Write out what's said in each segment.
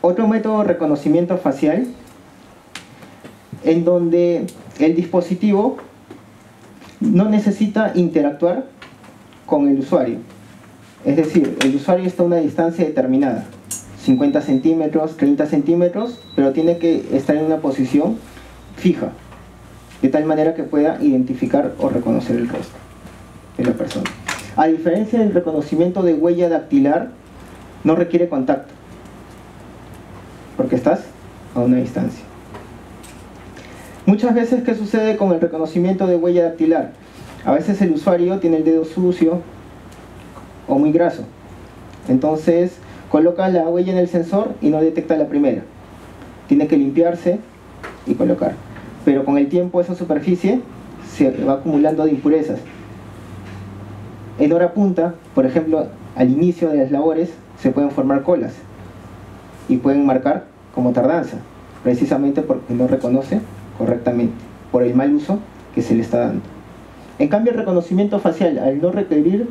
Otro método de reconocimiento facial en donde el dispositivo no necesita interactuar con el usuario. Es decir, el usuario está a una distancia determinada, 50 centímetros, 30 centímetros, pero tiene que estar en una posición fija, de tal manera que pueda identificar o reconocer el rostro de la persona. A diferencia del reconocimiento de huella dactilar, no requiere contacto, porque estás a una distancia. Muchas veces, ¿qué sucede con el reconocimiento de huella dactilar? A veces el usuario tiene el dedo sucio o muy graso. Entonces, coloca la huella en el sensor y no detecta la primera. Tiene que limpiarse y colocar. Pero con el tiempo esa superficie se va acumulando de impurezas. En hora punta, por ejemplo, al inicio de las labores, se pueden formar colas y pueden marcar como tardanza, precisamente porque no reconoce correctamente, por el mal uso que se le está dando. En cambio, el reconocimiento facial, al no requerir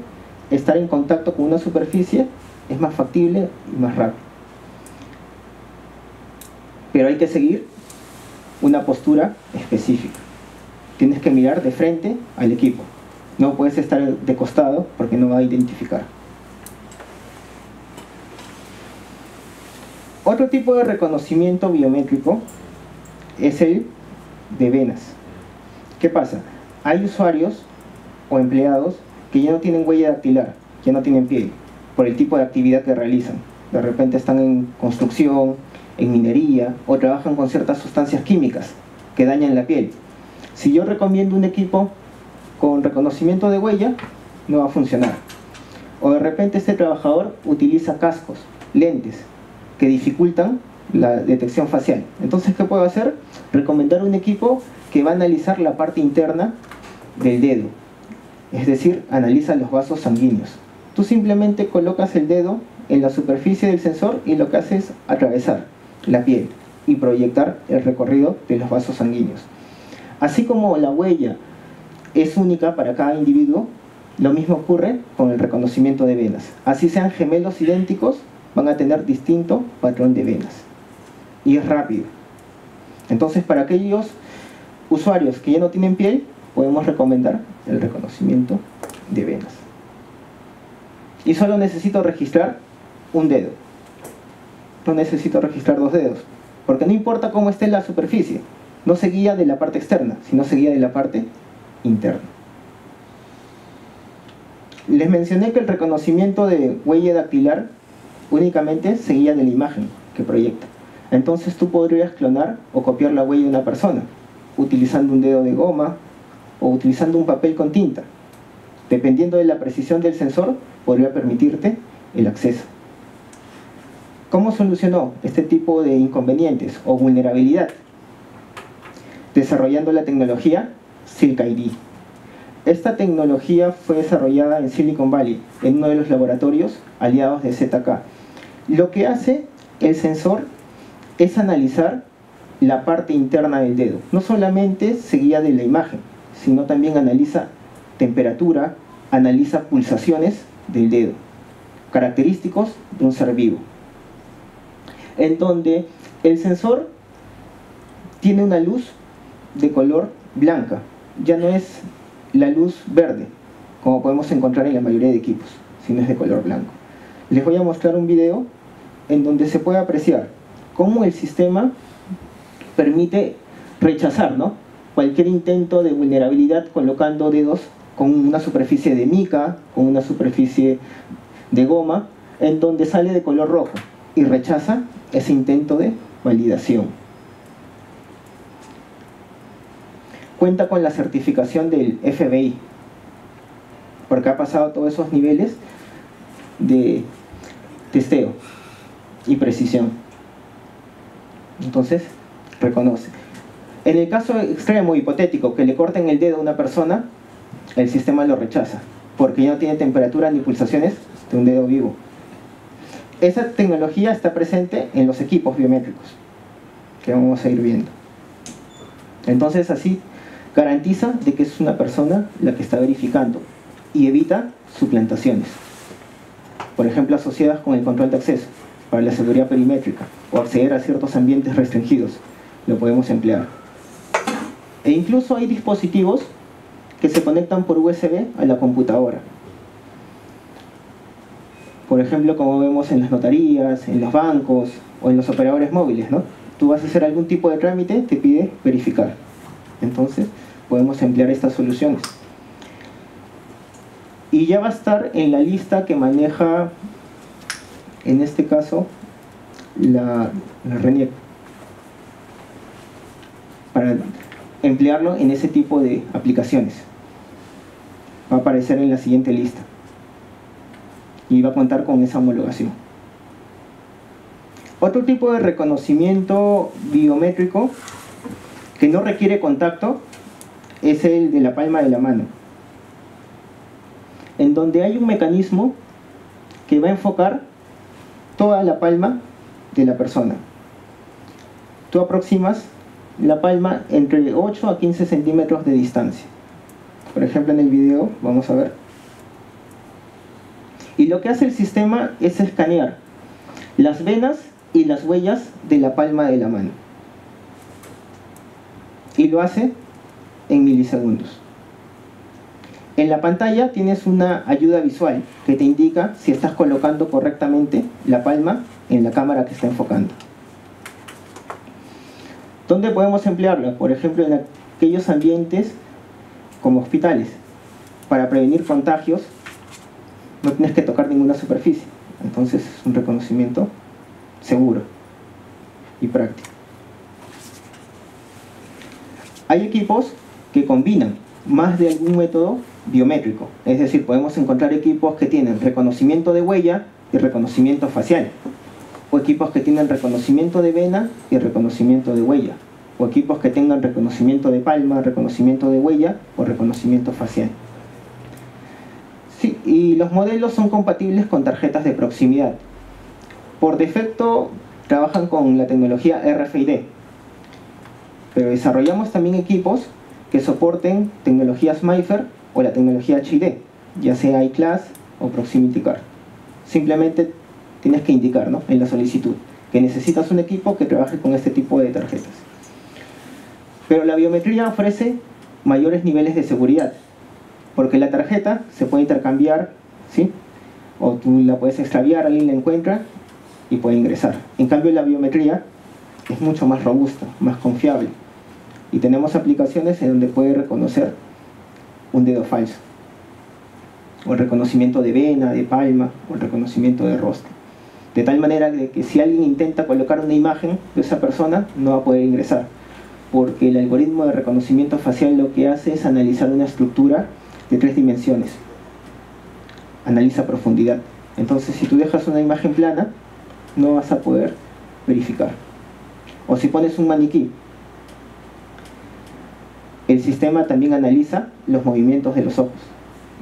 estar en contacto con una superficie, es más factible y más rápido. Pero hay que seguir una postura específica. Tienes que mirar de frente al equipo. No puedes estar de costado porque no va a identificar. Otro tipo de reconocimiento biométrico es el de venas. ¿Qué pasa? Hay usuarios o empleados que ya no tienen huella dactilar, ya no tienen piel, por el tipo de actividad que realizan. De repente están en construcción, en minería, o trabajan con ciertas sustancias químicas que dañan la piel. Si yo recomiendo un equipo con reconocimiento de huella, no va a funcionar. O de repente este trabajador utiliza cascos, lentes, que dificultan la detección facial. Entonces, ¿qué puedo hacer? Recomendar un equipo que va a analizar la parte interna del dedo. Es decir, analiza los vasos sanguíneos. Tú simplemente colocas el dedo en la superficie del sensor y lo que haces es atravesar la piel y proyectar el recorrido de los vasos sanguíneos. Así como la huella es única para cada individuo, lo mismo ocurre con el reconocimiento de venas. Así sean gemelos idénticos, van a tener distinto patrón de venas. Y es rápido. Entonces, para aquellos usuarios que ya no tienen piel, podemos recomendar el reconocimiento de venas. Y solo necesito registrar un dedo. No necesito registrar dos dedos, porque no importa cómo esté la superficie, no se guía de la parte externa, sino se guía de la parte interna. Les mencioné que el reconocimiento de huella dactilar únicamente se guía de la imagen que proyecta. Entonces tú podrías clonar o copiar la huella de una persona utilizando un dedo de goma o utilizando un papel con tinta. Dependiendo de la precisión del sensor, podría permitirte el acceso. ¿Cómo solucionó este tipo de inconvenientes o vulnerabilidad? Desarrollando la tecnología Silk ID. Esta tecnología fue desarrollada en Silicon Valley, en uno de los laboratorios aliados de ZK. Lo que hace el sensor es analizar la parte interna del dedo. No solamente se guía de la imagen, sino también analiza temperatura, analiza pulsaciones del dedo, característicos de un ser vivo. En donde el sensor tiene una luz de color blanca, ya no es la luz verde, como podemos encontrar en la mayoría de equipos, sino es de color blanco. Les voy a mostrar un video en donde se puede apreciar cómo el sistema permite rechazar, ¿no?, cualquier intento de vulnerabilidad colocando dedos con una superficie de mica, con una superficie de goma, en donde sale de color rojo y rechaza ese intento de validación. Cuenta con la certificación del FBI, porque ha pasado todos esos niveles de testeo y precisión. Entonces, reconoce. En el caso extremo, hipotético, que le corten el dedo a una persona, el sistema lo rechaza, porque ya no tiene temperatura ni pulsaciones de un dedo vivo. Esa tecnología está presente en los equipos biométricos, que vamos a ir viendo. Entonces, así garantiza de que es una persona la que está verificando y evita suplantaciones, por ejemplo, asociadas con el control de acceso, para la seguridad perimétrica o acceder a ciertos ambientes restringidos, lo podemos emplear. E incluso hay dispositivos que se conectan por USB a la computadora. Por ejemplo, como vemos en las notarías, en los bancos o en los operadores móviles, ¿no? Tú vas a hacer algún tipo de trámite, te pide verificar. Entonces, podemos emplear estas soluciones. Y ya va a estar en la lista que maneja, en este caso, la RENIEC, para emplearlo en ese tipo de aplicaciones. Va a aparecer en la siguiente lista y va a contar con esa homologación. Otro tipo de reconocimiento biométrico que no requiere contacto es el de la palma de la mano, en donde hay un mecanismo que va a enfocar toda la palma de la persona. Tú aproximas la palma entre 8 a 15 centímetros de distancia. Por ejemplo, en el video vamos a ver. Y lo que hace el sistema es escanear las venas y las huellas de la palma de la mano. Y lo hace en milisegundos. En la pantalla tienes una ayuda visual que te indica si estás colocando correctamente la palma en la cámara que está enfocando. ¿Dónde podemos emplearla? Por ejemplo, en aquellos ambientes como hospitales. Para prevenir contagios no tienes que tocar ninguna superficie. Entonces es un reconocimiento seguro y práctico. Hay equipos que combinan más de algún método biométrico. Es decir, podemos encontrar equipos que tienen reconocimiento de huella y reconocimiento facial. O equipos que tienen reconocimiento de vena y reconocimiento de huella. O equipos que tengan reconocimiento de palma, reconocimiento de huella o reconocimiento facial. Sí, y los modelos son compatibles con tarjetas de proximidad. Por defecto trabajan con la tecnología RFID, pero desarrollamos también equipos que soporten tecnologías MIFARE o la tecnología HID, ya sea iClass o Proximity Card. Simplemente tienes que indicar, ¿no?, en la solicitud que necesitas un equipo que trabaje con este tipo de tarjetas. Pero la biometría ofrece mayores niveles de seguridad, porque la tarjeta se puede intercambiar, ¿sí?, o tú la puedes extraviar, alguien la encuentra y puede ingresar. En cambio, la biometría es mucho más robusta, más confiable. Y tenemos aplicaciones en donde puede reconocer un dedo falso, o el reconocimiento de vena, de palma, o el reconocimiento de rostro. De tal manera que si alguien intenta colocar una imagen de esa persona, no va a poder ingresar, porque el algoritmo de reconocimiento facial lo que hace es analizar una estructura de 3 dimensiones. Analiza profundidad. Entonces, si tú dejas una imagen plana, no vas a poder verificar. O si pones un maniquí, el sistema también analiza los movimientos de los ojos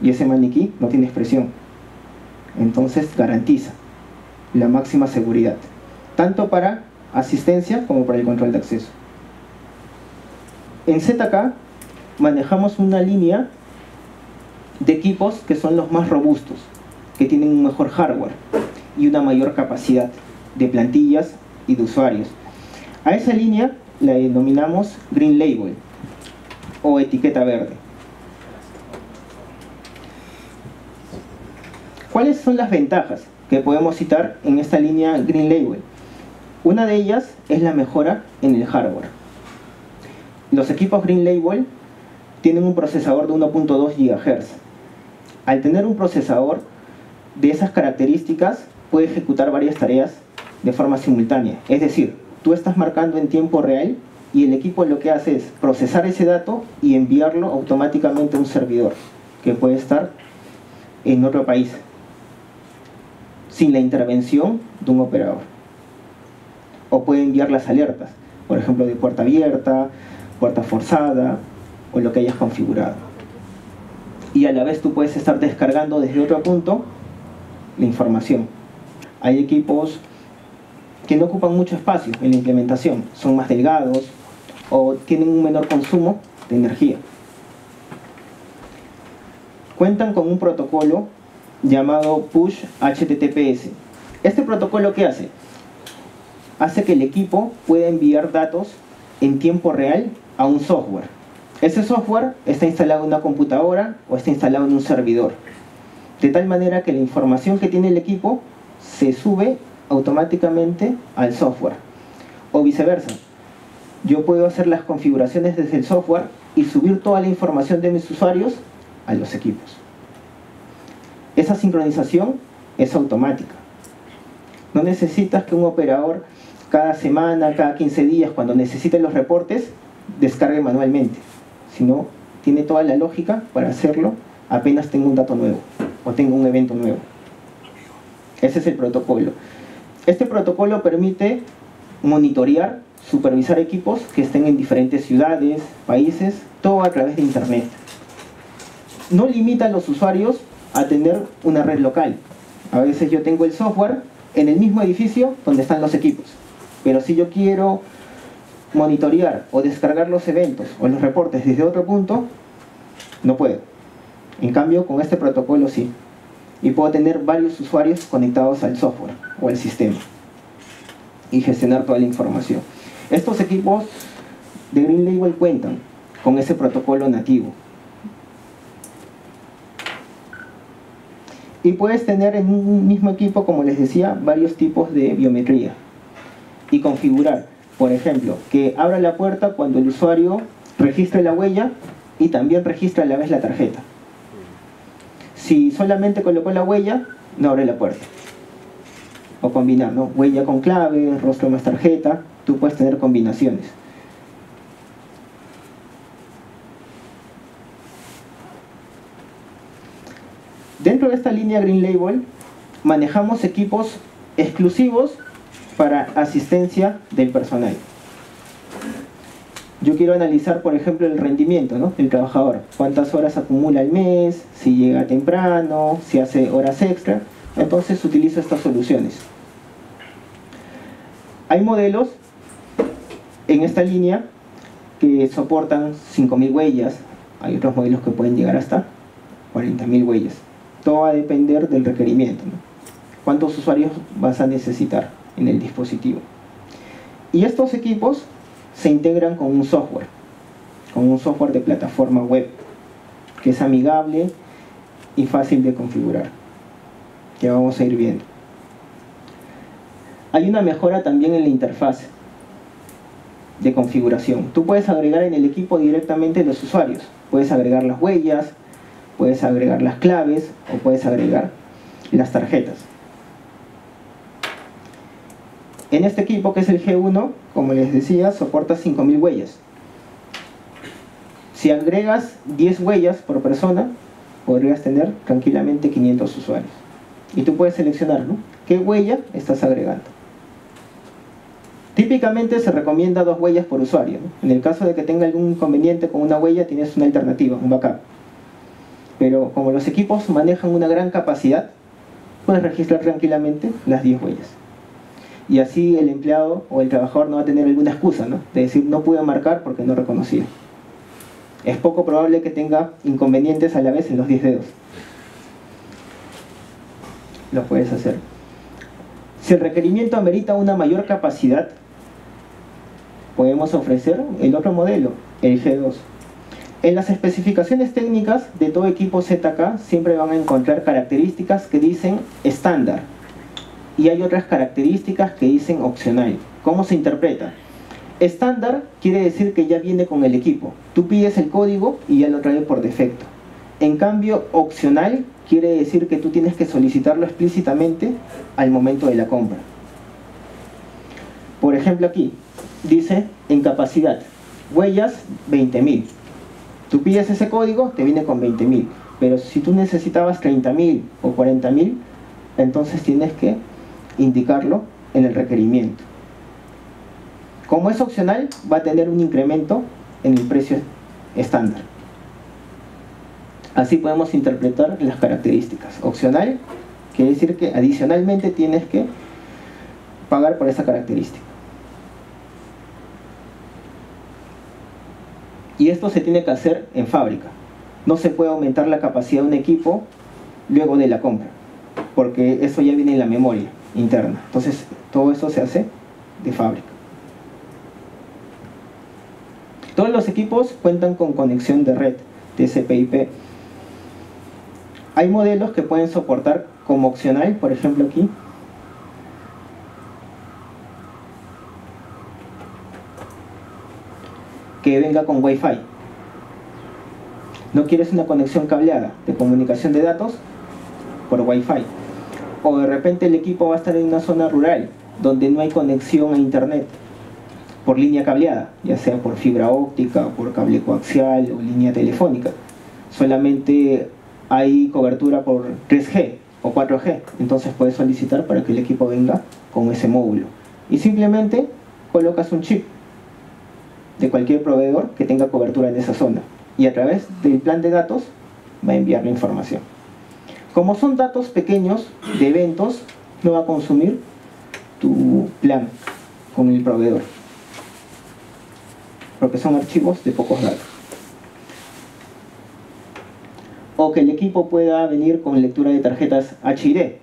y ese maniquí no tiene expresión. Entonces garantiza la máxima seguridad, tanto para asistencia como para el control de acceso. En ZK manejamos una línea de equipos que son los más robustos, que tienen un mejor hardware y una mayor capacidad de plantillas y de usuarios. A esa línea la denominamos Green Label o etiqueta verde. ¿Cuáles son las ventajas que podemos citar en esta línea Green Label? Una de ellas es la mejora en el hardware. Los equipos Green Label tienen un procesador de 1.2 GHz. Al tener un procesador de esas características, puede ejecutar varias tareas de forma simultánea. Es decir, tú estás marcando en tiempo real y el equipo lo que hace es procesar ese dato y enviarlo automáticamente a un servidor que puede estar en otro país, sin la intervención de un operador. O puede enviar las alertas, por ejemplo, de puerta abierta, puerta forzada o lo que hayas configurado. Y a la vez tú puedes estar descargando desde otro punto la información. Hay equipos que no ocupan mucho espacio en la implementación, son más delgados o tienen un menor consumo de energía. Cuentan con un protocolo llamado Push HTTPS. ¿Este protocolo qué hace? hace que el equipo pueda enviar datos en tiempo real a un software. Ese software está instalado en una computadora o está instalado en un servidor, de tal manera que la información que tiene el equipo se sube automáticamente al software. O viceversa, yo puedo hacer las configuraciones desde el software y subir toda la información de mis usuarios a los equipos. Esa sincronización es automática. No necesitas que un operador cada semana, cada 15 días, cuando necesite los reportes, descargue manualmente, sino tiene toda la lógica para hacerlo apenas tenga un dato nuevo o tenga un evento nuevo. Ese es el protocolo. Este protocolo permite monitorear, supervisar equipos que estén en diferentes ciudades, países, todo a través de Internet. No limita a los usuarios a tener una red local. A veces yo tengo el software en el mismo edificio donde están los equipos, pero si yo quiero monitorear o descargar los eventos o los reportes desde otro punto, no puedo. En cambio, con este protocolo sí. Y puedo tener varios usuarios conectados al software o al sistema y gestionar toda la información. Estos equipos de Green Label cuentan con ese protocolo nativo. Y puedes tener en un mismo equipo, como les decía, varios tipos de biometría y configurar, por ejemplo, que abra la puerta cuando el usuario registre la huella y también registra a la vez la tarjeta. Si solamente colocó la huella, no abre la puerta. O combinar, ¿no? Huella con clave, rostro más tarjeta, tú puedes tener combinaciones. Dentro de esta línea Green Label manejamos equipos exclusivos para asistencia del personal. Yo quiero analizar, por ejemplo, el rendimiento, ¿no?, del trabajador. Cuántas horas acumula al mes, si llega temprano, si hace horas extra. Entonces utilizo estas soluciones. Hay modelos en esta línea que soportan 5.000 huellas. Hay otros modelos que pueden llegar hasta 40.000 huellas. Todo va a depender del requerimiento, ¿no? ¿Cuántos usuarios vas a necesitar en el dispositivo? Y estos equipos se integran con un software de plataforma web, que es amigable y fácil de configurar, que vamos a ir viendo. Hay una mejora también en la interfaz de configuración. Tú puedes agregar en el equipo directamente los usuarios, puedes agregar las huellas, puedes agregar las claves o puedes agregar las tarjetas. En este equipo, que es el G1, como les decía, soporta 5.000 huellas. Si agregas 10 huellas por persona, podrías tener tranquilamente 500 usuarios. Y tú puedes seleccionar, ¿no?, qué huella estás agregando. Típicamente se recomienda 2 huellas por usuario, ¿no? En el caso de que tenga algún inconveniente con una huella, tienes una alternativa, un backup. Pero como los equipos manejan una gran capacidad, puedes registrar tranquilamente las 10 huellas. Y así el empleado o el trabajador no va a tener alguna excusa, ¿no?, de decir no pude marcar porque no reconocía. Es poco probable que tenga inconvenientes a la vez en los 10 dedos. Lo puedes hacer. Si el requerimiento amerita una mayor capacidad, podemos ofrecer el otro modelo, el G2. En las especificaciones técnicas de todo equipo ZK siempre van a encontrar características que dicen estándar y hay otras características que dicen opcional. ¿Cómo se interpreta? Estándar quiere decir que ya viene con el equipo. Tú pides el código y ya lo trae por defecto. En cambio, opcional quiere decir que tú tienes que solicitarlo explícitamente al momento de la compra. Por ejemplo, aquí dice en capacidad, huellas 20.000. Tú pides ese código, te viene con 20.000. Pero si tú necesitabas 30.000 o 40.000, entonces tienes que indicarlo en el requerimiento. Como es opcional, va a tener un incremento en el precio estándar. Así podemos interpretar las características. Opcional quiere decir que adicionalmente tienes que pagar por esa característica. Y esto se tiene que hacer en fábrica. No se puede aumentar la capacidad de un equipo luego de la compra, porque eso ya viene en la memoria interna. Entonces todo eso se hace de fábrica. Todos los equipos cuentan con conexión de red TCP/IP. Hay modelos que pueden soportar como opcional, por ejemplo aquí, que venga con Wi-Fi. No quieres una conexión cableada de comunicación de datos por Wi-Fi. O de repente el equipo va a estar en una zona rural donde no hay conexión a internet por línea cableada, ya sea por fibra óptica, por cable coaxial o línea telefónica. Solamente hay cobertura por 3G o 4G, entonces puedes solicitar para que el equipo venga con ese módulo. Y simplemente colocas un chip de cualquier proveedor que tenga cobertura en esa zona y a través del plan de datos va a enviar la información. Como son datos pequeños de eventos, no va a consumir tu plan con el proveedor, porque son archivos de pocos datos. O que el equipo pueda venir con lectura de tarjetas HID.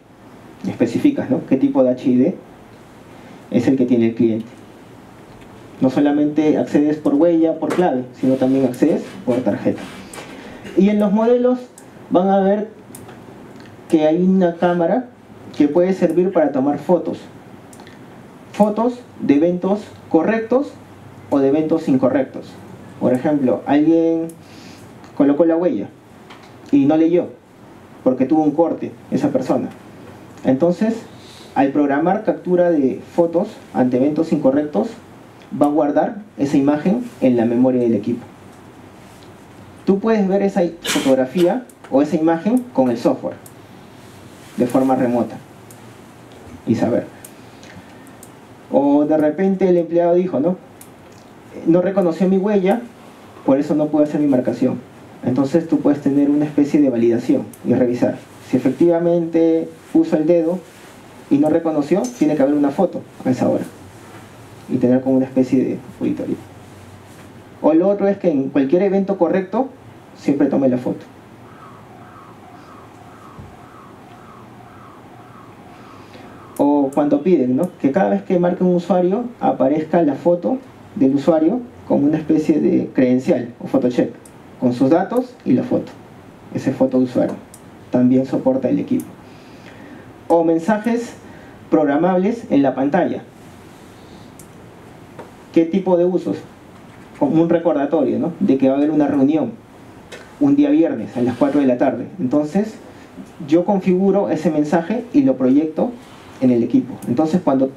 Especificas, ¿no?, qué tipo de HID es el que tiene el cliente. No solamente accedes por huella, por clave, sino también accedes por tarjeta. Y en los modelos van a ver que hay una cámara que puede servir para tomar fotos. Fotos de eventos correctos o de eventos incorrectos. Por ejemplo, alguien colocó la huella y no leyó porque tuvo un corte esa persona. Entonces, al programar captura de fotos ante eventos incorrectos, va a guardar esa imagen en la memoria del equipo. Tú puedes ver esa fotografía o esa imagen con el software de forma remota y saber. O de repente el empleado dijo, no reconoció mi huella, por eso no puedo hacer mi marcación. Entonces tú puedes tener una especie de validación y revisar. Si efectivamente puso el dedo y no reconoció, tiene que haber una foto a esa hora y tener como una especie de auditoría. O lo otro es que en cualquier evento correcto siempre tome la foto. O cuando piden, que cada vez que marque un usuario aparezca la foto del usuario como una especie de credencial o photocheck, con sus datos y la foto. Ese foto de usuario también soporta el equipo. O mensajes programables en la pantalla. ¿Qué tipo de usos? Como un recordatorio, de que va a haber una reunión un día viernes a las 4 de la tarde. Entonces, yo configuro ese mensaje y lo proyecto en el equipo. Entonces, cuando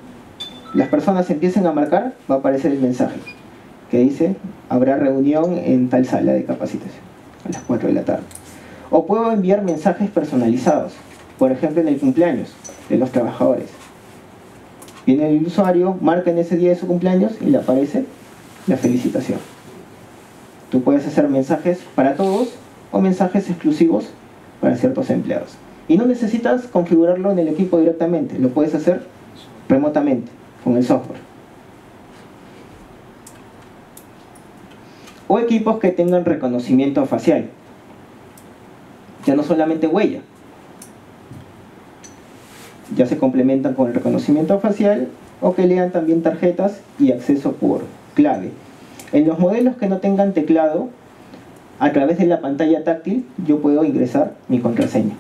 las personas empiecen a marcar, va a aparecer el mensaje que dice, habrá reunión en tal sala de capacitación a las 4 de la tarde. O puedo enviar mensajes personalizados, por ejemplo, en el cumpleaños de los trabajadores. Viene el usuario, marca en ese día de su cumpleaños y le aparece la felicitación. Tú puedes hacer mensajes para todos o mensajes exclusivos para ciertos empleados. Y no necesitas configurarlo en el equipo directamente, lo puedes hacer remotamente con el software. O equipos que tengan reconocimiento facial. Ya no solamente huella. Ya se complementan con el reconocimiento facial o que lean también tarjetas y acceso por clave. En los modelos que no tengan teclado, a través de la pantalla táctil, yo puedo ingresar mi contraseña,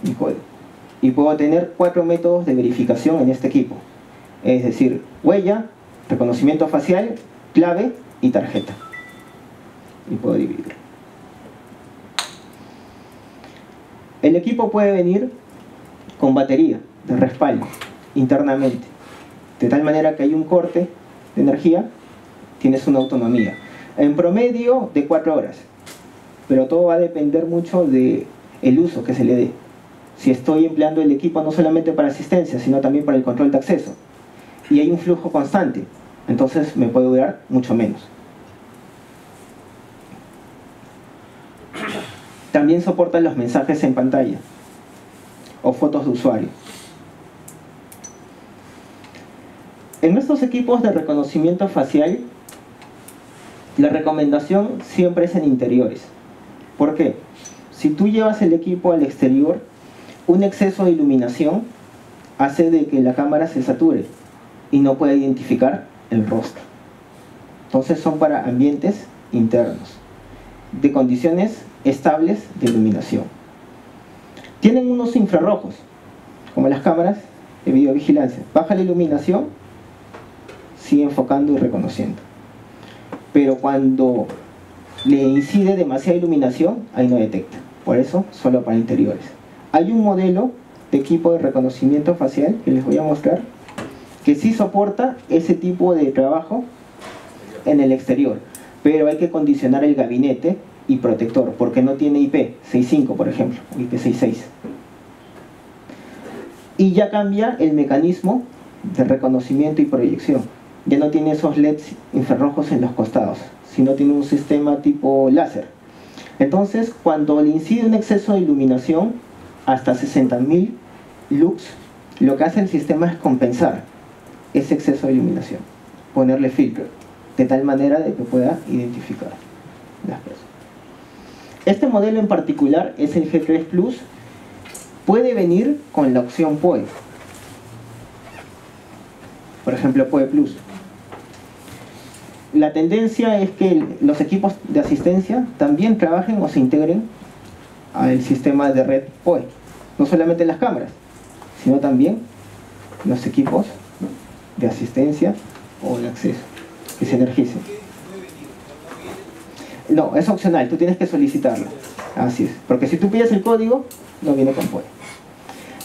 mi código. Y puedo tener 4 métodos de verificación en este equipo. Es decir, huella, reconocimiento facial, clave y tarjeta. Y puedo dividirlo. El equipo puede venir con batería de respaldo internamente, de tal manera que hay un corte de energía, tienes una autonomía en promedio de 4 horas, pero todo va a depender mucho del uso que se le dé. Si estoy empleando el equipo no solamente para asistencia, sino también para el control de acceso, y hay un flujo constante, entonces me puede durar mucho menos. También soportan los mensajes en pantalla o fotos de usuario. En estos equipos de reconocimiento facial, la recomendación siempre es en interiores. ¿Por qué? Si tú llevas el equipo al exterior, un exceso de iluminación hace de que la cámara se sature y no puede identificar el rostro. Entonces son para ambientes internos, de condiciones estables de iluminación. Tienen unos infrarrojos, como las cámaras de videovigilancia. Baja la iluminación, sigue enfocando y reconociendo. Pero cuando le incide demasiada iluminación, ahí no detecta. Por eso, solo para interiores. Hay un modelo de equipo de reconocimiento facial que les voy a mostrar, que sí soporta ese tipo de trabajo en el exterior, pero hay que condicionar el gabinete y protector, porque no tiene IP65, por ejemplo, o IP66. Y ya cambia el mecanismo de reconocimiento y proyección. Ya no tiene esos LEDs infrarrojos en los costados, sino tiene un sistema tipo láser. Entonces, cuando le incide un exceso de iluminación, hasta 60.000 lux, lo que hace el sistema es compensar ese exceso de iluminación, ponerle filtro, de tal manera de que pueda identificar las personas. Este modelo en particular es el G3 Plus. Puede venir con la opción PoE. Por ejemplo, PoE Plus. La tendencia es que los equipos de asistencia también trabajen o se integren al sistema de red PoE. No solamente las cámaras, sino también los equipos de asistencia o de acceso, que se energicen. No, es opcional, tú tienes que solicitarlo. Así es, porque si tú pides el código, no viene con PoE.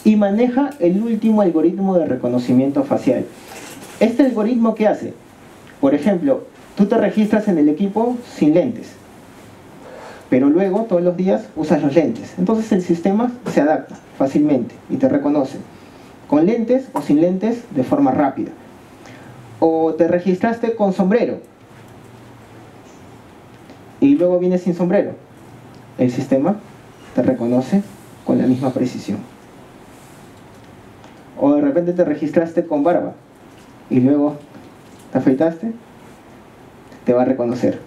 Y maneja el último algoritmo de reconocimiento facial. Este algoritmo, ¿qué hace? Por ejemplo, tú te registras en el equipo sin lentes, pero luego todos los días usas los lentes. Entonces el sistema se adapta fácilmente y te reconoce con lentes o sin lentes de forma rápida. O te registraste con sombrero y luego vienes sin sombrero. El sistema te reconoce con la misma precisión. O de repente te registraste con barba y luego te afeitaste, te va a reconocer,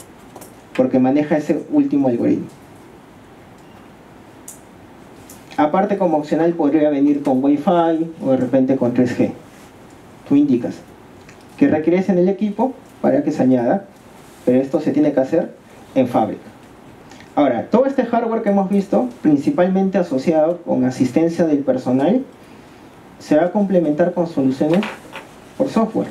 porque maneja ese último algoritmo. Aparte, como opcional, podría venir con Wi-Fi o de repente con 3G. Tú indicas que requieres en el equipo para que se añada, pero esto se tiene que hacer en fábrica. Ahora, todo este hardware que hemos visto, principalmente asociado con asistencia del personal, se va a complementar con soluciones por software.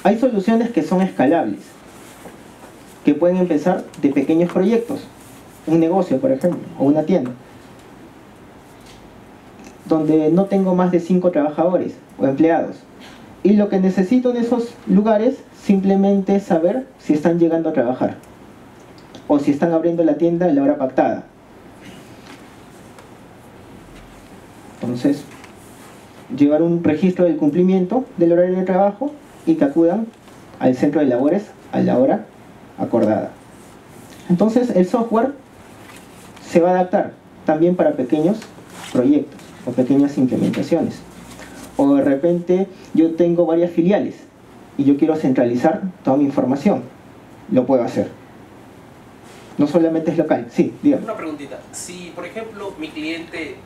Hay soluciones que son escalables, que pueden empezar de pequeños proyectos, un negocio, por ejemplo, o una tienda, donde no tengo más de 5 trabajadores o empleados. Y lo que necesito en esos lugares simplemente es saber si están llegando a trabajar o si están abriendo la tienda a la hora pactada. Entonces, llevar un registro del cumplimiento del horario de trabajo y que acudan al centro de labores a la hora acordada. Entonces, el software se va a adaptar también para pequeños proyectos o pequeñas implementaciones. O de repente yo tengo varias filiales y yo quiero centralizar toda mi información. Lo puedo hacer. No solamente es local. Sí, dígame. Una preguntita. Si, por ejemplo, mi cliente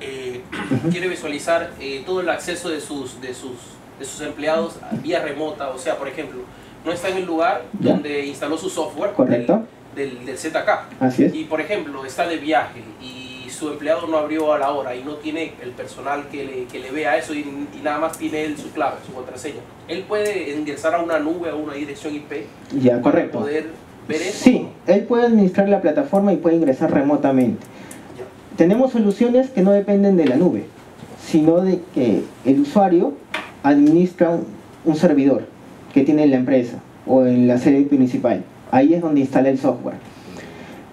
quiere visualizar todo el acceso de sus empleados vía remota, o sea, por ejemplo, no está en el lugar donde instaló su software. Correcto. Del ZK. Así es. Y, por ejemplo, está de viaje y su empleado no abrió a la hora y no tiene el personal que le vea eso y nada más tiene él su clave, su contraseña. Él puede ingresar a una nube, a una dirección IP. Ya, correcto. Poder ver eso. Sí, él puede administrar la plataforma y puede ingresar remotamente. Ya. Tenemos soluciones que no dependen de la nube, sino de que el usuario administra un servidor que tiene en la empresa o en la sede principal. Ahí es donde instala el software.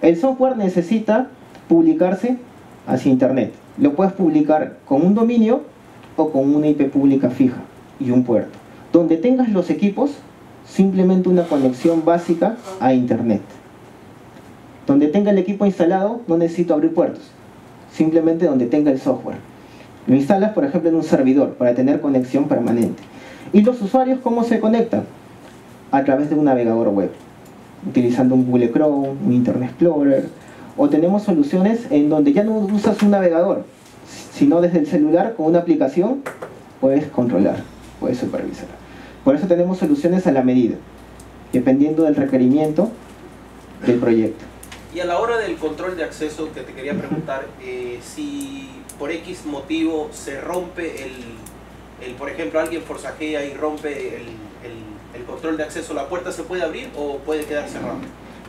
El software necesita publicarse hacia internet. Lo puedes publicar con un dominio o con una IP pública fija y un puerto. Donde tengas los equipos, simplemente una conexión básica a internet. Donde tenga el equipo instalado, no necesito abrir puertos. Simplemente donde tenga el software. Lo instalas, por ejemplo, en un servidor para tener conexión permanente. ¿Y los usuarios cómo se conectan? A través de un navegador web, utilizando un Google Chrome, un Internet Explorer, o tenemos soluciones en donde ya no usas un navegador, sino desde el celular con una aplicación puedes controlar, puedes supervisar. Por eso tenemos soluciones a la medida, dependiendo del requerimiento del proyecto. Y a la hora del control de acceso, que te quería preguntar, si por X motivo se rompe por ejemplo, alguien forcajea y rompe el control de acceso, ¿la puerta se puede abrir o puede quedar cerrada?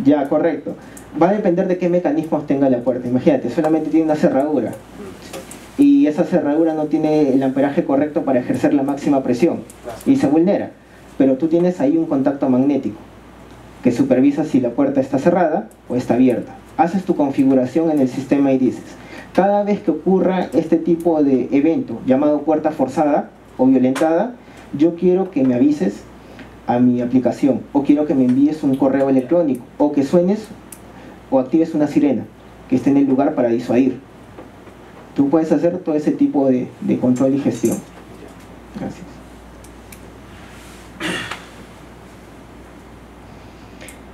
Ya, correcto. Va a depender de qué mecanismos tenga la puerta. Imagínate, solamente tiene una cerradura y esa cerradura no tiene el amperaje correcto para ejercer la máxima presión y se vulnera. Pero tú tienes ahí un contacto magnético que supervisa si la puerta está cerrada o está abierta. Haces tu configuración en el sistema y dices: cada vez que ocurra este tipo de evento llamado puerta forzada o violentada, yo quiero que me avises a mi aplicación, o quiero que me envíes un correo electrónico, o que suenes o actives una sirena que esté en el lugar para disuadir. Tú puedes hacer todo ese tipo de control y gestión. Gracias.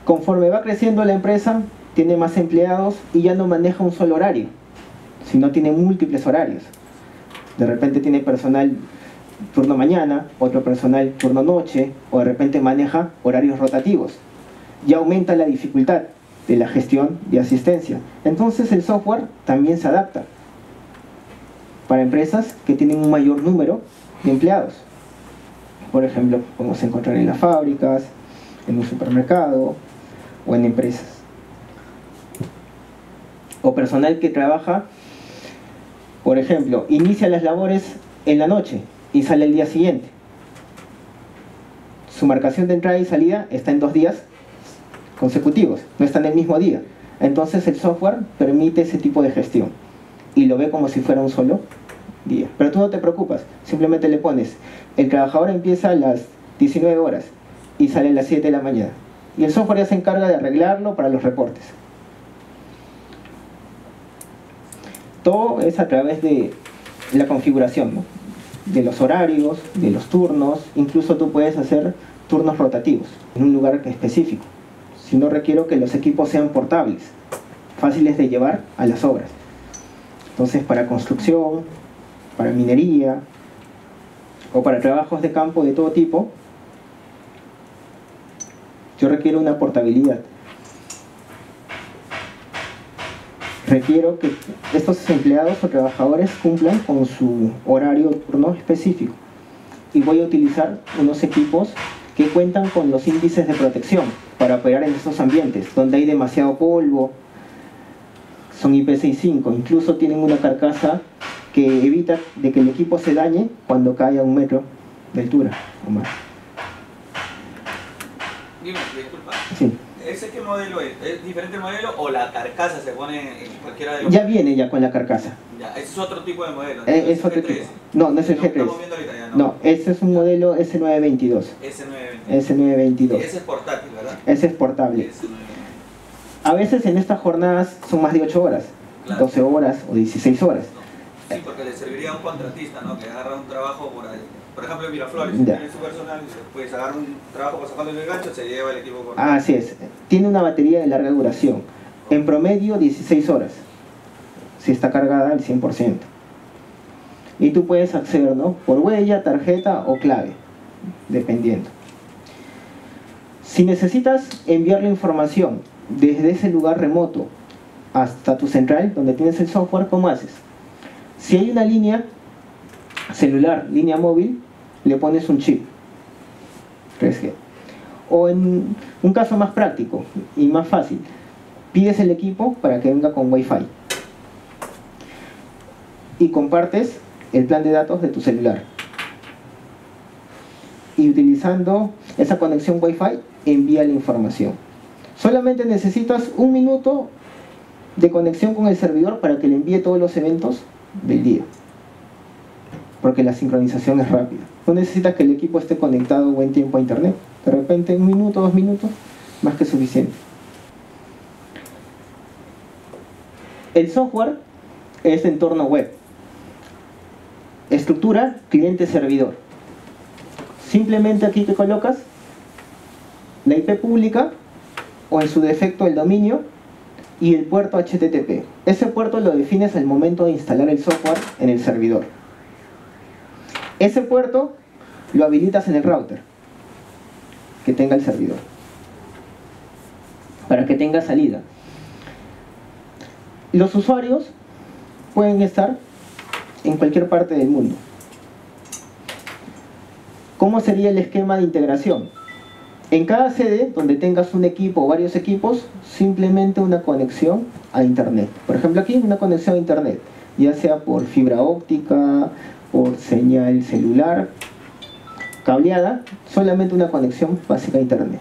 Conforme va creciendo la empresa, tiene más empleados y ya no maneja un solo horario, sino tiene múltiples horarios. De repente tiene personal turno mañana, otro personal turno noche, o de repente maneja horarios rotativos. Ya aumenta la dificultad de la gestión de asistencia. Entonces el software también se adapta para empresas que tienen un mayor número de empleados. Por ejemplo, podemos encontrar en las fábricas, en un supermercado o en empresas. O personal que trabaja, por ejemplo, inicia las labores en la noche y sale el día siguiente. Su marcación de entrada y salida está en 2 días consecutivos, no está en el mismo día. Entonces el software permite ese tipo de gestión y lo ve como si fuera un solo día. Pero tú no te preocupas, simplemente le pones: el trabajador empieza a las 19 horas y sale a las 7 de la mañana. Y el software ya se encarga de arreglarlo para los reportes. Todo es a través de la configuración, ¿no? De los horarios, de los turnos. Incluso tú puedes hacer turnos rotativos en un lugar específico. Si no, requiero que los equipos sean portables, fáciles de llevar a las obras. Entonces, para construcción, para minería o para trabajos de campo de todo tipo, yo requiero una portabilidad. Requiero que estos empleados o trabajadores cumplan con su horario turno específico. Y voy a utilizar unos equipos que cuentan con los índices de protección para operar en estos ambientes donde hay demasiado polvo. Son IP65, incluso tienen una carcasa que evita de que el equipo se dañe cuando cae a 1 metro de altura o más. Dime, disculpa. Sí. ¿Ese qué modelo es? ¿Es diferente modelo o la carcasa se pone en cualquiera de los...? Ya viene ya con la carcasa. Ya, ese es otro tipo de modelo. Es otro tipo. No, no es el G3. Estamos viendo ahorita ya, No, ese es un modelo S922. S922. Ese es portátil, ¿verdad? Ese es portable. S922. A veces en estas jornadas son más de 8 horas, Claro. 12 horas o 16 horas. Sí, porque le serviría a un contratista, ¿no? Que agarra un trabajo por ejemplo en Miraflores, Ya. tiene su personal, pues agarra un trabajo para sacarle el gancho, se lleva el equipo con... Así es. Tiene una batería de larga duración. En promedio 16 horas. Si está cargada al 100%. Y tú puedes acceder, ¿no? Por huella, tarjeta o clave, dependiendo. Si necesitas enviar la información desde ese lugar remoto hasta tu central, donde tienes el software, ¿cómo haces? Si hay una línea celular, línea móvil, le pones un chip 3G. O en un caso más práctico y más fácil, pides el equipo para que venga con Wi-Fi y compartes el plan de datos de tu celular. Y utilizando esa conexión Wi-Fi, envía la información. Solamente necesitas 1 minuto de conexión con el servidor para que le envíe todos los eventos del día, porque la sincronización es rápida. No necesitas que el equipo esté conectado buen tiempo a internet. De repente 1 minuto, 2 minutos, más que suficiente. El software es de entorno web. Estructura cliente-servidor. Simplemente aquí te colocas la IP pública o en su defecto el dominio y el puerto HTTP. Ese puerto lo defines al momento de instalar el software en el servidor. Ese puerto lo habilitas en el router que tenga el servidor, para que tenga salida. Los usuarios pueden estar en cualquier parte del mundo. ¿Cómo sería el esquema de integración? En cada sede donde tengas un equipo o varios equipos, simplemente una conexión a internet. Por ejemplo, aquí una conexión a internet, ya sea por fibra óptica, por señal celular, cableada, solamente una conexión básica a internet.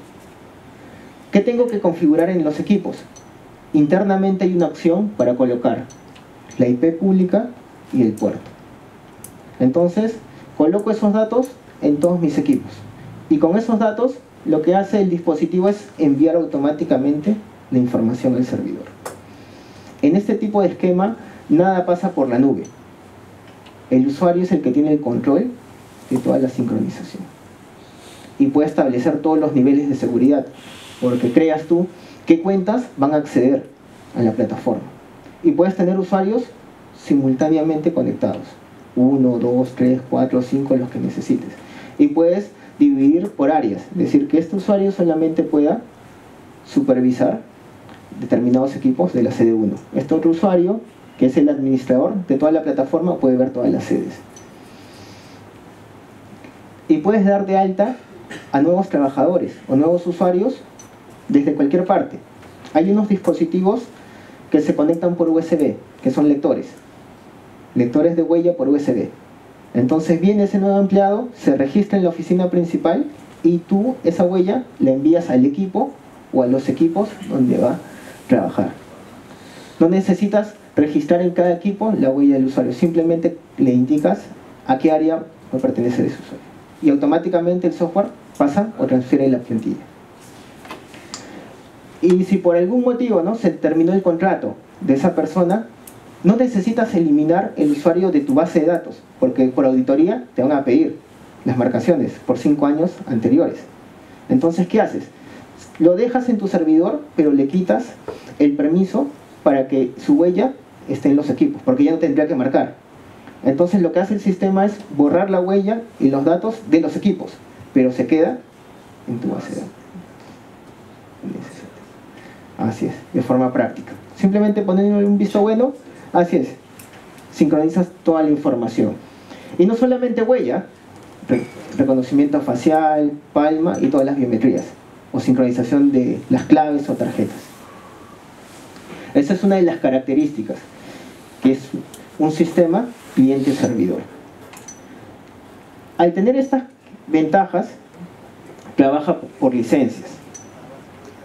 ¿Qué tengo que configurar en los equipos? Internamente hay una opción para colocar la IP pública y el puerto. Entonces, coloco esos datos en todos mis equipos. Y con esos datos, lo que hace el dispositivo es enviar automáticamente la información al servidor. En este tipo de esquema, nada pasa por la nube. El usuario es el que tiene el control de toda la sincronización. Y puede establecer todos los niveles de seguridad, porque creas tú qué cuentas van a acceder a la plataforma. Y puedes tener usuarios simultáneamente conectados. 1, 2, 3, 4, 5, los que necesites. Y puedes dividir por áreas, es decir, que este usuario solamente pueda supervisar determinados equipos de la sede 1. Este otro usuario, que es el administrador de toda la plataforma, puede ver todas las sedes. Y puedes dar de alta a nuevos trabajadores o nuevos usuarios desde cualquier parte. Hay unos dispositivos que se conectan por USB, que son lectores de huella por USB. Entonces viene ese nuevo empleado, se registra en la oficina principal y tú esa huella la envías al equipo o a los equipos donde va a trabajar. No necesitas registrar en cada equipo la huella del usuario, simplemente le indicas a qué área va a pertenecer ese usuario. Y automáticamente el software pasa o transfiere la plantilla. Y si por algún motivo, ¿no?, se terminó el contrato de esa persona, no necesitas eliminar el usuario de tu base de datos, porque por auditoría te van a pedir las marcaciones por 5 años anteriores. Entonces, ¿qué haces? Lo dejas en tu servidor, pero le quitas el permiso para que su huella esté en los equipos, porque ya no tendría que marcar. Entonces lo que hace el sistema es borrar la huella y los datos de los equipos, pero se queda en tu base de datos. Así es, de forma práctica. Simplemente poniéndole un visto bueno, así es, sincronizas toda la información. Y no solamente huella, reconocimiento facial, palma y todas las biometrías, o sincronización de las claves o tarjetas. Esa es una de las características, que es un sistema cliente-servidor. Al tener estas ventajas, trabaja por licencias.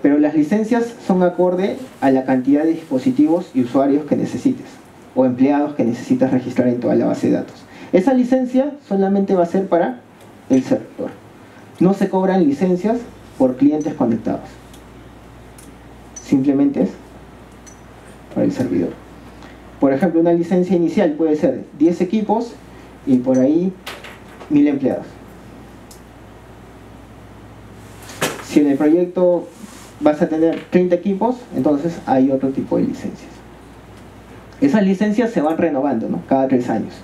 Pero las licencias son acorde a la cantidad de dispositivos y usuarios que necesites, o empleados que necesitas registrar en toda la base de datos. Esa licencia solamente va a ser para el servidor. No se cobran licencias por clientes conectados. Simplemente es para el servidor. Por ejemplo, una licencia inicial puede ser 10 equipos y por ahí 1000 empleados. Si en el proyecto vas a tener 30 equipos, entonces hay otro tipo de licencias. Esas licencias se van renovando, ¿no?, cada 3 años.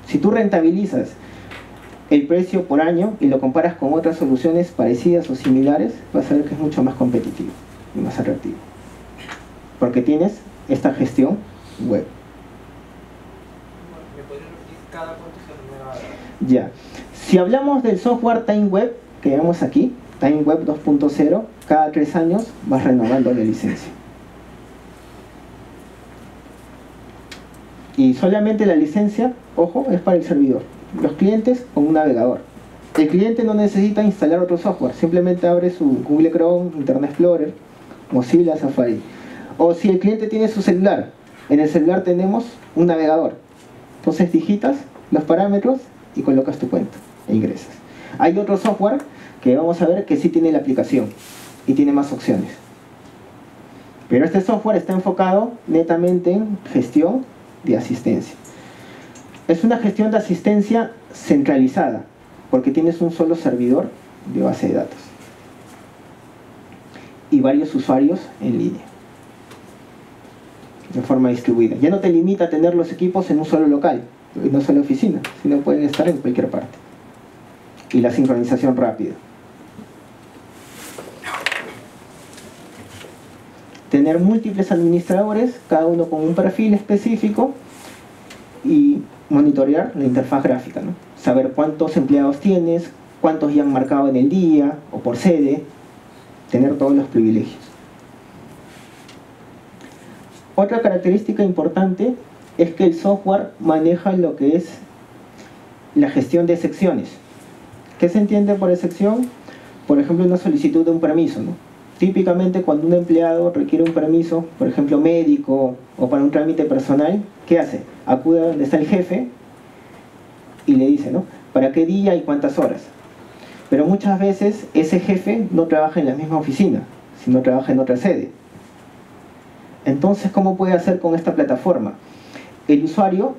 Si tú rentabilizas el precio por año y lo comparas con otras soluciones parecidas o similares, vas a ver que es mucho más competitivo y más atractivo, porque tienes esta gestión web. ¿Me podrías repetir cada cuánto se renueva? Ya. Si hablamos del software TimeWeb que vemos aquí, TimeWeb 2.0, cada 3 años vas renovando la licencia. Y solamente la licencia, ojo, es para el servidor. Los clientes con un navegador. El cliente no necesita instalar otro software, simplemente abre su Google Chrome, Internet Explorer, Mozilla, Safari. O si el cliente tiene su celular, en el celular tenemos un navegador. Entonces digitas los parámetros y colocas tu cuenta e ingresas. Hay otro software que vamos a ver que sí tiene la aplicación y tiene más opciones. Pero este software está enfocado netamente en gestión de asistencia. Es una gestión de asistencia centralizada, porque tienes un solo servidor de base de datos y varios usuarios en línea. de forma distribuida. Ya no te limita a tener los equipos en un solo local, en una sola oficina, sino pueden estar en cualquier parte. Y la sincronización rápida. Tener múltiples administradores, cada uno con un perfil específico, y monitorear la interfaz gráfica, ¿no? Saber cuántos empleados tienes, cuántos ya han marcado en el día o por sede, tener todos los privilegios. Otra característica importante es que el software maneja lo que es la gestión de excepciones. ¿Qué se entiende por excepción? Por ejemplo, una solicitud de un permiso, ¿no? Típicamente cuando un empleado requiere un permiso, por ejemplo médico o para un trámite personal, ¿qué hace? Acude a donde está el jefe y le dice, ¿no? ¿Para qué día y cuántas horas? Pero muchas veces ese jefe no trabaja en la misma oficina, sino trabaja en otra sede. Entonces, ¿cómo puede hacer con esta plataforma? El usuario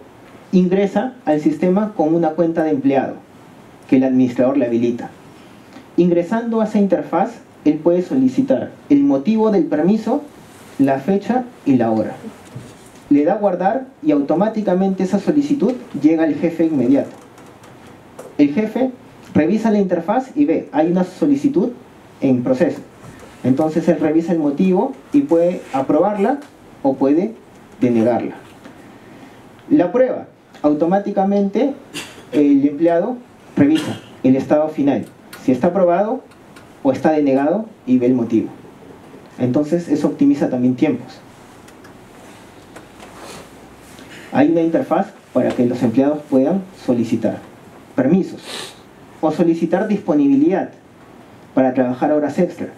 ingresa al sistema con una cuenta de empleado que el administrador le habilita. Ingresando a esa interfaz, él puede solicitar el motivo del permiso, la fecha y la hora. Le da a guardar y automáticamente esa solicitud llega al jefe inmediato. El jefe revisa la interfaz y ve, hay una solicitud en proceso. Entonces él revisa el motivo y puede aprobarla o puede denegarla. La prueba, automáticamente el empleado revisa el estado final, si está aprobado o está denegado, y ve el motivo. Entonces eso optimiza también tiempos. Hay una interfaz para que los empleados puedan solicitar permisos o solicitar disponibilidad para trabajar horas extra.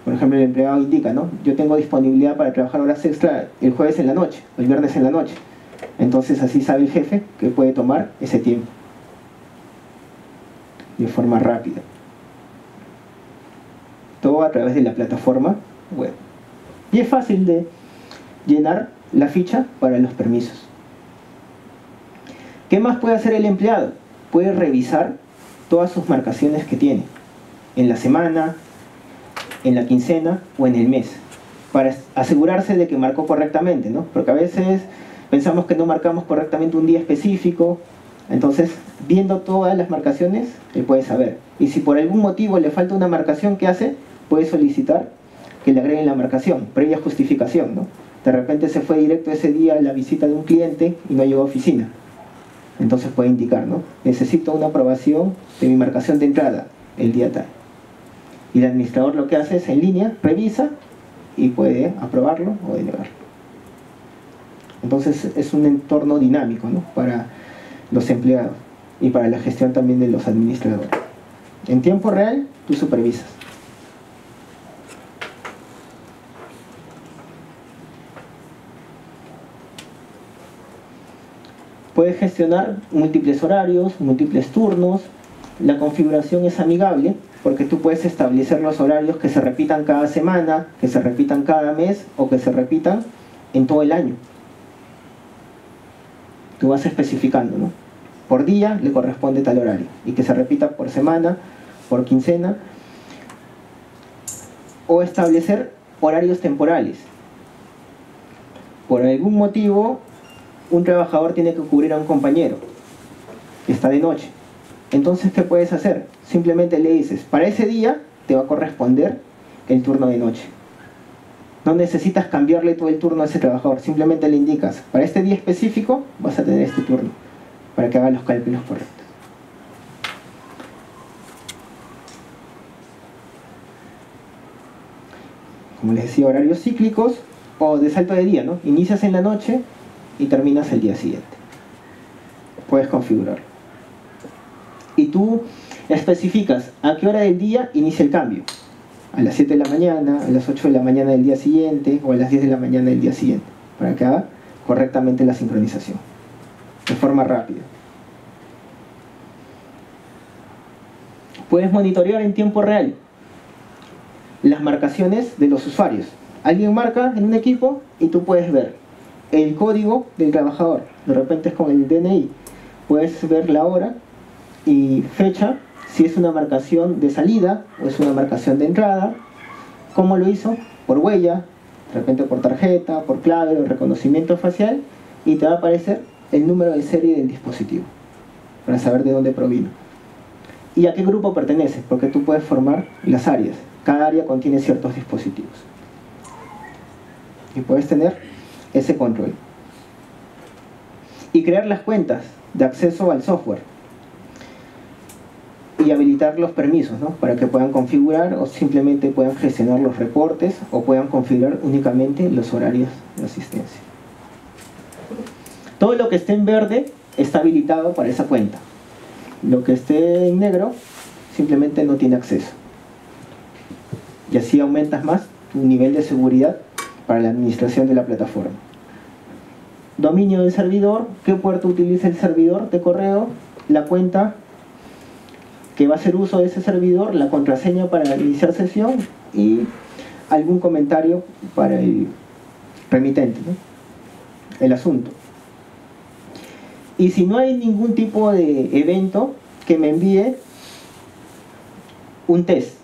Por ejemplo, el empleado indica, ¿no? Yo tengo disponibilidad para trabajar horas extra el jueves en la noche o el viernes en la noche. Entonces así sabe el jefe que puede tomar ese tiempo de forma rápida. Todo a través de la plataforma web. Y es fácil de llenar la ficha para los permisos. ¿Qué más puede hacer el empleado? Puede revisar todas sus marcaciones que tiene en la semana, en la quincena o en el mes, para asegurarse de que marcó correctamente, ¿no? Porque a veces pensamos que no marcamos correctamente un día específico. Entonces, viendo todas las marcaciones, él puede saber. Y si por algún motivo le falta una marcación, ¿qué hace? Puede solicitar que le agreguen la marcación, previa justificación, ¿no? De repente se fue directo ese día a la visita de un cliente y no llegó a oficina. Entonces puede indicar, ¿no? Necesito una aprobación de mi marcación de entrada el día tal. Y el administrador lo que hace es en línea, revisa y puede aprobarlo o denegarlo. Entonces es un entorno dinámico, ¿no? Para los empleados y para la gestión también de los administradores. En tiempo real, tú supervisas. Puedes gestionar múltiples horarios, múltiples turnos. La configuración es amigable porque tú puedes establecer los horarios que se repitan cada semana, que se repitan cada mes o que se repitan en todo el año. Tú vas especificando, ¿no? Por día le corresponde tal horario y que se repita por semana, por quincena. O establecer horarios temporales. Por algún motivo, un trabajador tiene que cubrir a un compañero que está de noche. Entonces, ¿qué puedes hacer? Simplemente le dices, para ese día te va a corresponder el turno de noche. No necesitas cambiarle todo el turno a ese trabajador. Simplemente le indicas, para este día específico vas a tener este turno, para que haga los cálculos correctos. Como les decía, horarios cíclicos o de salto de día, ¿no? Inicias en la noche y terminas el día siguiente. Puedes configurarlo. Y tú especificas a qué hora del día inicia el cambio. A las 7 de la mañana, a las 8 de la mañana del día siguiente o a las 10 de la mañana del día siguiente, para que haga correctamente la sincronización, de forma rápida. Puedes monitorear en tiempo real las marcaciones de los usuarios. Alguien marca en un equipo y tú puedes ver el código del trabajador. De repente es con el DNI. Puedes ver la hora y fecha, si es una marcación de salida o es una marcación de entrada, cómo lo hizo, por huella de repente por tarjeta, por clave o reconocimiento facial, y te va a aparecer el número de serie del dispositivo, para saber de dónde provino. ¿Y a qué grupo pertenece? Porque tú puedes formar las áreas. Cada área contiene ciertos dispositivos. Y puedes tener ese control. Y crear las cuentas de acceso al software. Y habilitar los permisos, ¿no? Para que puedan configurar o simplemente puedan gestionar los reportes o puedan configurar únicamente los horarios de asistencia. Todo lo que esté en verde está habilitado para esa cuenta. Lo que esté en negro simplemente no tiene acceso. Y así aumentas más tu nivel de seguridad para la administración de la plataforma. Dominio del servidor, qué puerto utiliza el servidor de correo, la cuenta que va a hacer uso de ese servidor, la contraseña para iniciar sesión y algún comentario para el remitente, ¿no? El asunto. Y si no hay ningún tipo de evento, que me envíe un test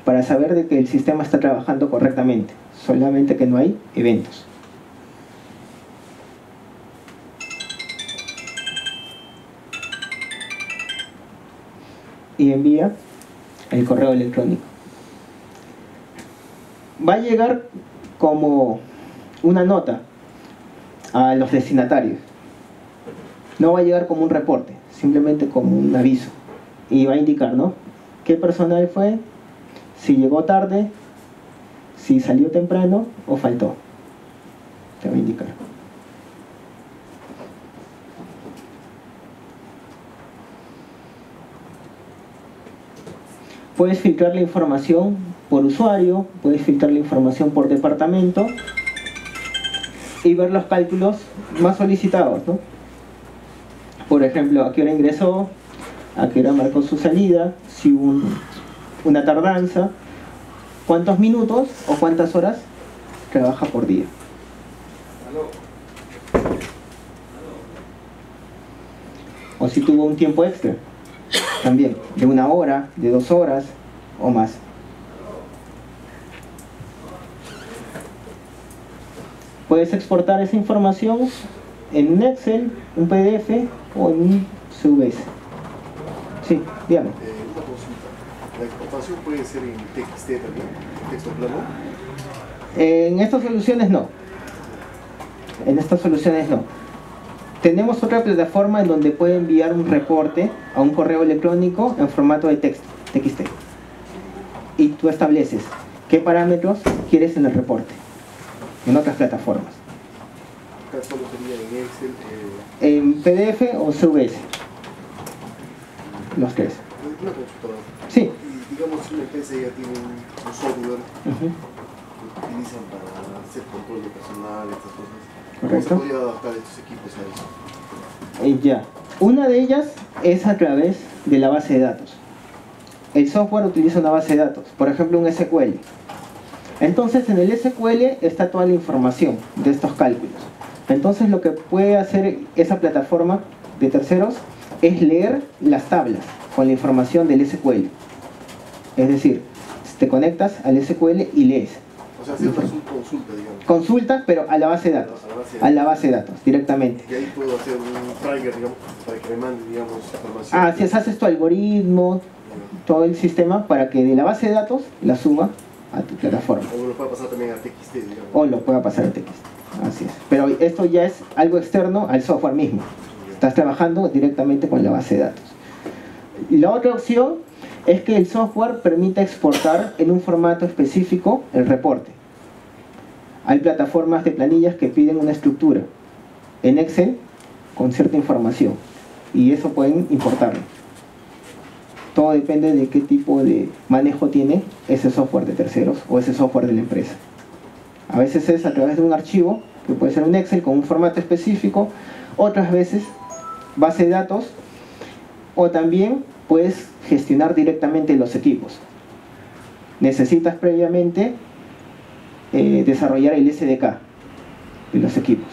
para saber de que el sistema está trabajando correctamente, solamente que no hay eventos. Y envía el correo electrónico. Va a llegar como una nota a los destinatarios. No va a llegar como un reporte, simplemente como un aviso. Y va a indicar, ¿no?, qué personal fue, si llegó tarde, si salió temprano o faltó. Te va a indicar. Puedes filtrar la información por usuario, puedes filtrar la información por departamento y ver los cálculos más solicitados, ¿no? Por ejemplo, a qué hora ingresó, a qué hora marcó su salida, si hubo una tardanza, cuántos minutos o cuántas horas trabaja por día. O si tuvo un tiempo extra, también, de 1 hora, de 2 horas o más. Puedes exportar esa información en un Excel, un PDF o en un CSV. Sí, dígame. Una consulta. ¿La exportación puede ser en TXT también? ¿Texto plano? En estas soluciones no. En estas soluciones no. Tenemos otra plataforma en donde puede enviar un reporte a un correo electrónico en formato de texto, TXT. Y tú estableces qué parámetros quieres en el reporte. En otras plataformas. Acá solo sería en Excel. En PDF o CSV. Los tres. Una consulta más. Sí. Y digamos, si una empresa ya tiene un software que utilizan para hacer control de personal, estas cosas, ¿cómo Correcto. se podría adaptar estos equipos a eso? Ya. Una de ellas es a través de la base de datos. El software utiliza una base de datos, por ejemplo un SQL. Entonces en el SQL está toda la información de estos cálculos. Entonces lo que puede hacer esa plataforma de terceros es leer las tablas con la información del SQL. Es decir, te conectas al SQL y lees. O sea, hacer una consulta, digamos. Consulta, pero a la base de datos. A la base de datos, directamente. Y ahí puedo hacer un trigger, digamos, para que me mande, digamos, información. Si haces tu algoritmo, todo el sistema para que de la base de datos la suba a tu plataforma. O lo puede pasar también a TXT, digamos. O lo pueda pasar a TXT. Así es. Pero esto ya es algo externo al software mismo. Estás trabajando directamente con la base de datos. Y la otra opción es que el software permite exportar en un formato específico el reporte. Hay plataformas de planillas que piden una estructura en Excel con cierta información y eso pueden importarlo. Todo depende de qué tipo de manejo tiene ese software de terceros o ese software de la empresa. A veces es a través de un archivo, que puede ser un Excel con un formato específico, otras veces base de datos, o también puedes gestionar directamente los equipos. Necesitas previamente desarrollar el SDK de los equipos.